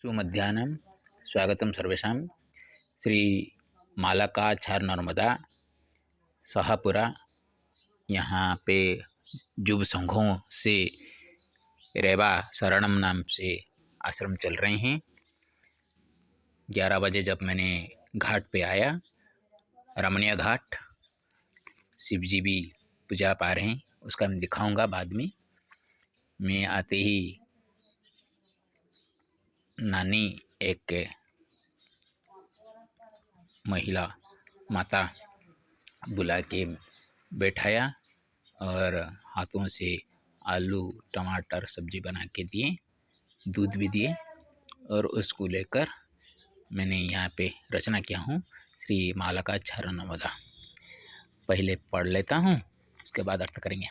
सुमध्याह्नं स्वागतं सर्वेषां। श्री मालकाछार नर्मदा शाहपुरा यहाँ पे जुब संघों से रेवा शरणम नाम से आश्रम चल रहे हैं। 11 बजे जब मैंने घाट पे आया, रमणीय घाट, शिव जी भी पूजा पा रहे हैं, उसका मैं दिखाऊंगा बाद में। मैं आते ही नानी एक महिला माता बुला के बैठाया और हाथों से आलू टमाटर सब्जी बना के दिए, दूध भी दिए और उसको लेकर मैंने यहाँ पे रचना किया हूँ श्री मालकाछार नर्मदा। पहले पढ़ लेता हूँ, उसके बाद अर्थ करेंगे।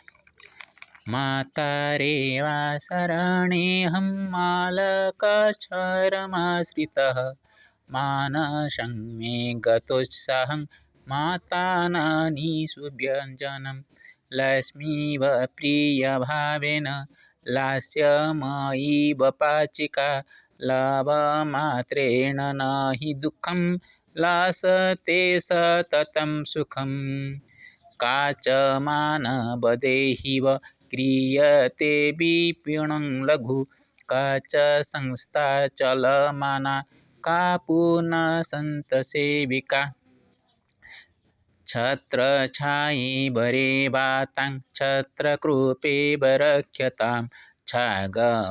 माता रेवा शरणेऽहं मालकाछारमाश्रितः मानसं मे गतोत्साहं मातानानि सुव्यञ्जनं लक्ष्मीव प्रियभावेन लास्यमयीव पाचिका लवमात्रेण न हि दुःखं लासते सततं सुखं काचमानवदेहिव क्रियते विपिणं लघु काच संस्था चलमाना का पूर्णसन्तसेविका छत्रछायी बरे वातां छत्रकृपे बरख्यतां छागवलीबकलवा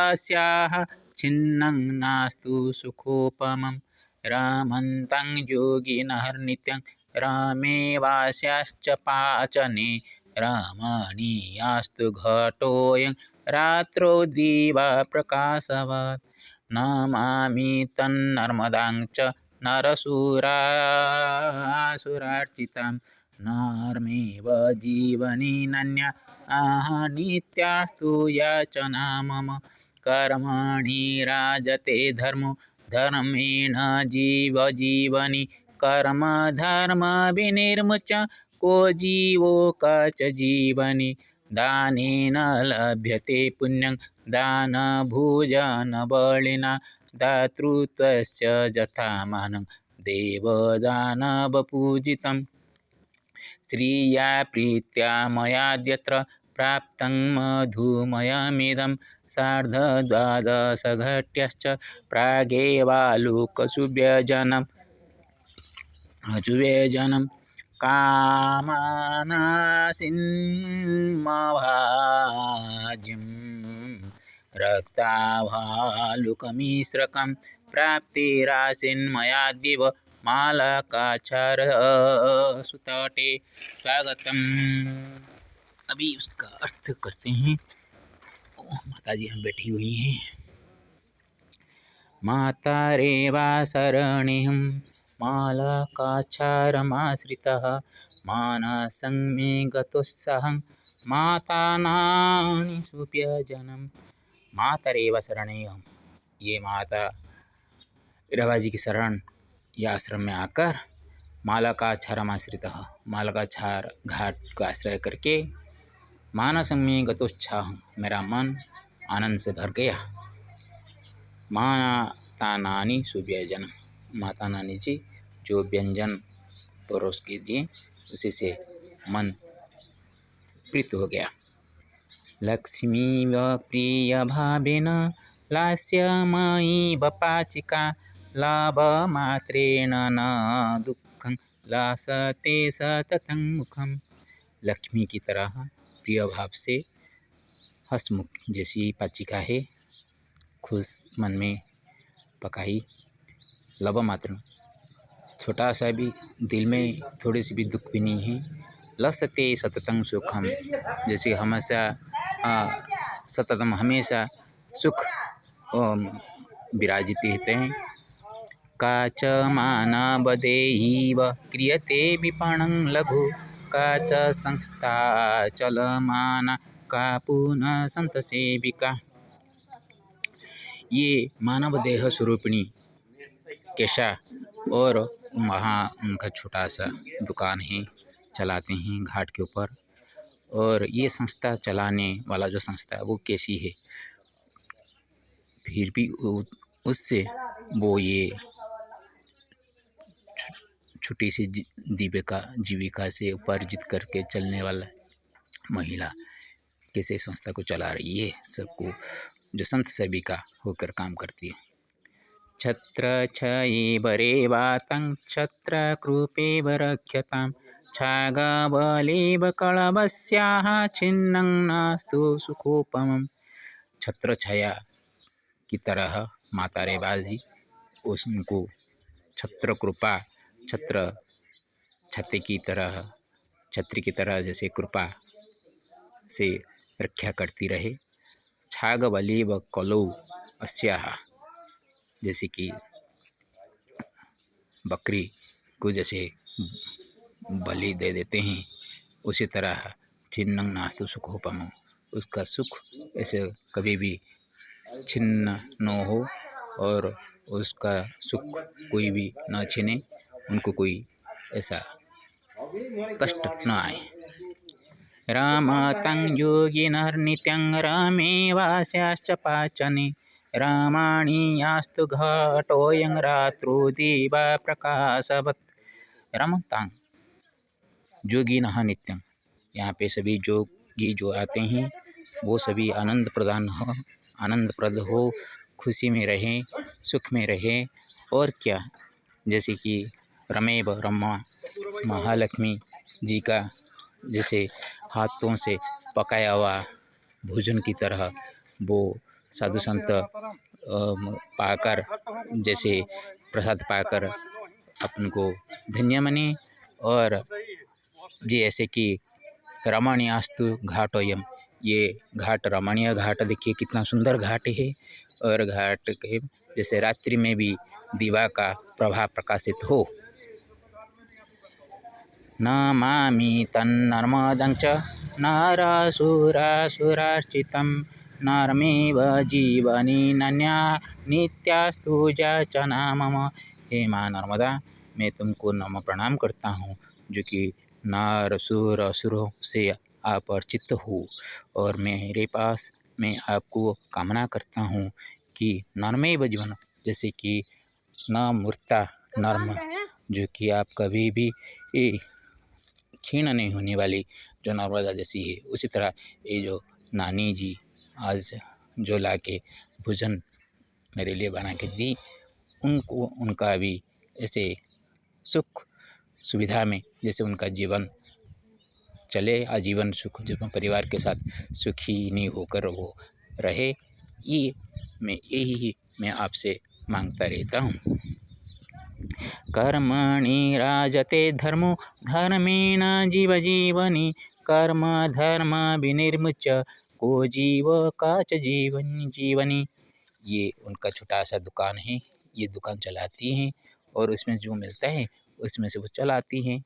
अस्याः छिन्नं नास्तु सुखोपमं रमन्तं योगिनः नित्यं रमेवास्याश्च पाचने रमणीयास्तु घटोऽयं रात्रौ दिवाप्रकाशवत् नमामि तन्नर्मदां च नरसुरासुरार्चितां नर्मेव जीवनी नान्या नित्यास्तु याचना मम कर्मणि राजते धर्मो धर्मेण जीवजीवनि कर्म धर्म विनिर्मुच्य को जीवो काच जीवनि दानेन लभ्यते पुण्यं दानभुजनबलिना दातृत्वस्य यथामानं देवदानवपूजितं श्रिया प्रीत्या मयाद्यत्र प्राप्तं मधुमयमिदं सार्धद्वादशघट्यश्च प्रागेवालुकसुव्यजनं कामानासिन्मभाज्यं रक्ताभालुकमिश्रकं प्राप्तिरासिन्मयाद्येव मालकाछार सुतटे स्वागतम। अभी उसका अर्थ करते हैं। माताजी हम बैठी हुई हैं। माता रेवा शरणेऽहं मालकाछारमाश्रितः मानसं मे गतोत्साहं मातानानि सुव्यजनं। माता रेवा शरणेऽहं, ये माता रेवा जी की शरण या आश्रम में आकर मालकाछारमाश्रितः, मालकाछार घाट का आश्रय करके मानसं मे गतोत्साहं, मेरा मन आनंद से भर गया। माता नानी सुव्यजन, माता नानी जी जो व्यंजन परोस के दिए उसी से मन प्रीत हो गया। लक्ष्मी व प्रिय भावेन लास्यमयी बपाचिका लाभमात्रेण न दुःखं लासते सततं मुखं। लक्ष्मी की तरह प्रिय भाव से हंसमुख जैसी पाचिका है, खुश मन में पकाई, लव मात्र छोटा सा भी दिल में थोड़ी सी भी दुख भी नहीं है। लसते सततं सुखम, जैसे हमेशा सततम हमेशा सुख विराजित रहते हैं। काच मानवदेहिव क्रियते विपणं लघु काच संस्था चलमाना का पुनः संत सेविका। ये मानव देह स्वरूपिणी केशा और वहाँ उनका छोटा सा दुकान है, चलाते हैं घाट के ऊपर। और ये संस्था चलाने वाला जो संस्था है वो कैसी है, फिर भी उससे वो ये छोटी सी जीविका से उपार्जित करके चलने वाला महिला कैसे संस्था को चला रही है, सबको जो संत सेविका होकर काम करती है। छत्र छयेव वातं छत्र कृपेव रक्षतां छागबलेव कळवस्याः छिन्नं नास्तु सुखोपमम्। छत्र छाया की तरह माता रेवा जी उनको छत्र कृपा, छत्र छत्ती की तरह, छत्री की तरह जैसे कृपा से रक्षा करती रहे। छागबलेव कलौ अस्याः, जैसे कि बकरी को जैसे बलि दे देते हैं, उसी तरह छिन्नं नास्तु सुखोपमम्, उसका सुख ऐसे कभी भी छिन्न न हो और उसका सुख कोई भी न छीने, उनको कोई ऐसा कष्ट न आए। रमतं योगिनर्नित्यं रमेवास्याश्च पाचने रामाणि यास्तु घटोऽयं रात्रौ दीपप्रकाशवत्। रमतां योगिनः नित्यं, यहाँ पे सभी जोगी जो आते हैं वो सभी आनंदप्रद हो, खुशी में रहें, सुख में रहें। और क्या, जैसे कि रमेव रमा महालक्ष्मी जी का जैसे हाथों से पकाया हुआ भोजन की तरह वो साधु संत पाकर, जैसे प्रसाद पाकर अपन को धन्य माने। और जी ऐसे कि रमणीयास्तु घाटोयम, ये घाट रमणीय घाट देखिए कितना सुंदर घाट है। और घाट के जैसे रात्रि में भी दीवा का प्रभाव प्रकाशित हो। नमामि तन्नर्मदं च नरसुरासुरार्चितं नरमेव जीवनी नन्या नित्यास्तु जाचना मम। हे माँ नर्मदा, मैं तुमको नम प्रणाम करता हूँ जो कि नरसुर असुरों से आप अर्चित हो। और मेरे पास मैं आपको कामना करता हूँ कि नरमेव जीवन, जैसे कि न मूर्ता नर्म, जो कि आप कभी भी क्षीण नहीं होने वाली जो नर्मदा जैसी है, उसी तरह ये जो नानी जी आज जो लाके भोजन मेरे लिए बना के दी, उनको उनका भी ऐसे सुख सुविधा में जैसे उनका जीवन चले, आजीवन सुख जीवन परिवार के साथ सुखी नहीं होकर वो रहे, ये मैं आपसे मांगता रहता हूँ। कर्मणि राजते धर्मो धर्मेण जीवजीवनि कर्म धर्म विनिर्मुच्य को जीव काच जीवनी। ये उनका छोटा सा दुकान है, ये दुकान चलाती हैं और उसमें जो मिलता है उसमें से वो चलाती हैं।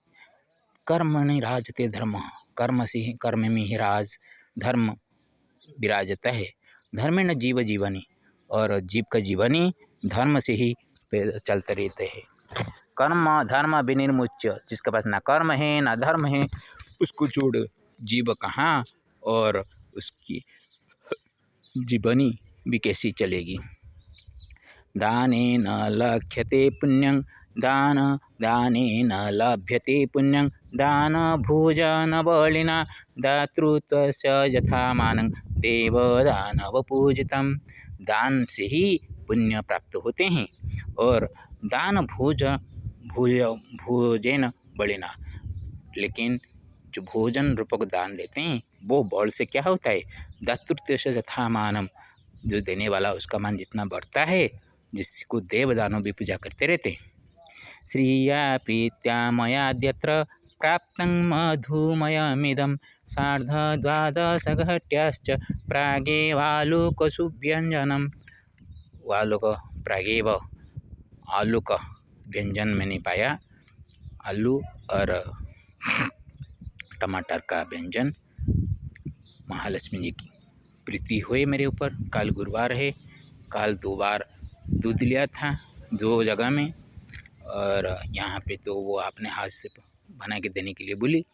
कर्मणि राजते धर्म, कर्म से ही, कर्म में ही राज धर्म विराजता है। धर्मेण जीव जीवनी, और जीव का जीवन ही धर्म से ही चलते रहते हैं। कर्म धर्म विनिर्मुच्य, जिसके पास ना कर्म है ना धर्म है, उसको छोड़ जीव कहाँ और उसकी जीवनी भी कैसी चलेगी। दानेन लभ्यते पुण्यं दानेन लभ्यते पुण्यं दान भोजन बलिना दातृत्वस्य यथा मानं देवदानव पूजितम्। दान से ही पुण्य प्राप्त होते हैं और दान भोजन बलिना, लेकिन जो भोजन रूपक दान देते हैं वो बल से क्या होता है, दातृत्व से यथा मानम, जो देने वाला उसका मान जितना बढ़ता है, जिसको देव दानव भी पूजा करते रहते हैं। श्रिया प्रीत्या मयाद्यत्र प्राप्तं मधुमयमिदं सार्धद्वादशघट्याश्च प्रागेवालुकसुव्यञ्जनम्। वालुक प्रागेव आलू का व्यंजन मैंने पाया, आलू और टमाटर का व्यंजन। महालक्ष्मी जी की प्रीति हुई मेरे ऊपर। कल गुरुवार है, कल 2 बार दूध लिया था 2 जगह में, और यहाँ पे तो वो अपने हाथ से बना के देने के लिए बोली,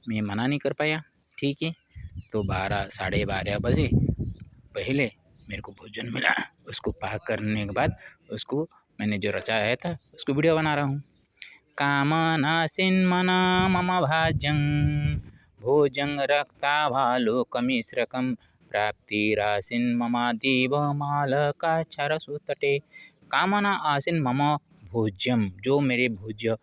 मैं मना नहीं कर पाया। ठीक है, तो 12 साढ़े 12 बजे पहले मेरे को भोजन मिला, उसको पाक करने के बाद उसको मैंने जो रचाया था उसको वीडियो बना रहा हूँ। कामनासिन्मना मम भाज्यं भोजं रक्ताभालोकमिश्रकं प्राप्तिरासीन्मम देवमालकाक्षरसुतटे। कामना आसीन मम भोज्यम, जो मेरे भोज्य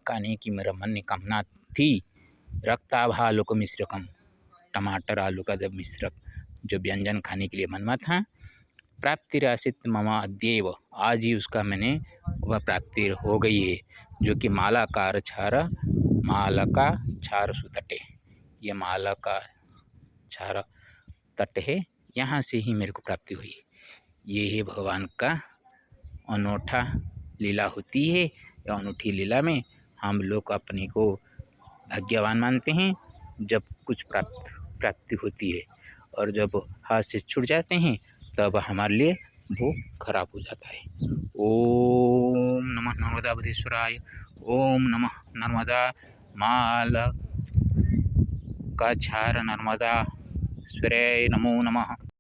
खाने की मेरा मन की कामना थी। रक्ताभालोकमिश्रकम, टमाटर आलू का जब मिश्रक जो व्यंजन खाने के लिए मनवा था। प्राप्तिरासीत मम अद्यैव, आज ही उसका मैंने वह प्राप्ति हो गई है, जो कि मालाकार क्षार सुतटे। ये मालाकार क्षार तट है, यहाँ से ही मेरे को प्राप्ति हुई। ये है भगवान का अनोठा लीला होती है। या अनूठी लीला में हम लोग अपने को भाग्यवान मानते हैं जब कुछ प्राप्ति होती है, और जब हाथ से छूट जाते हैं तब हमारे लिए वो खराब हो जाता है। ओम नमः नर्मदा बुद्धेश्वराय, ओम नमः नर्मदा मालकाक्षार नर्मदा स्वराय नमो नमः।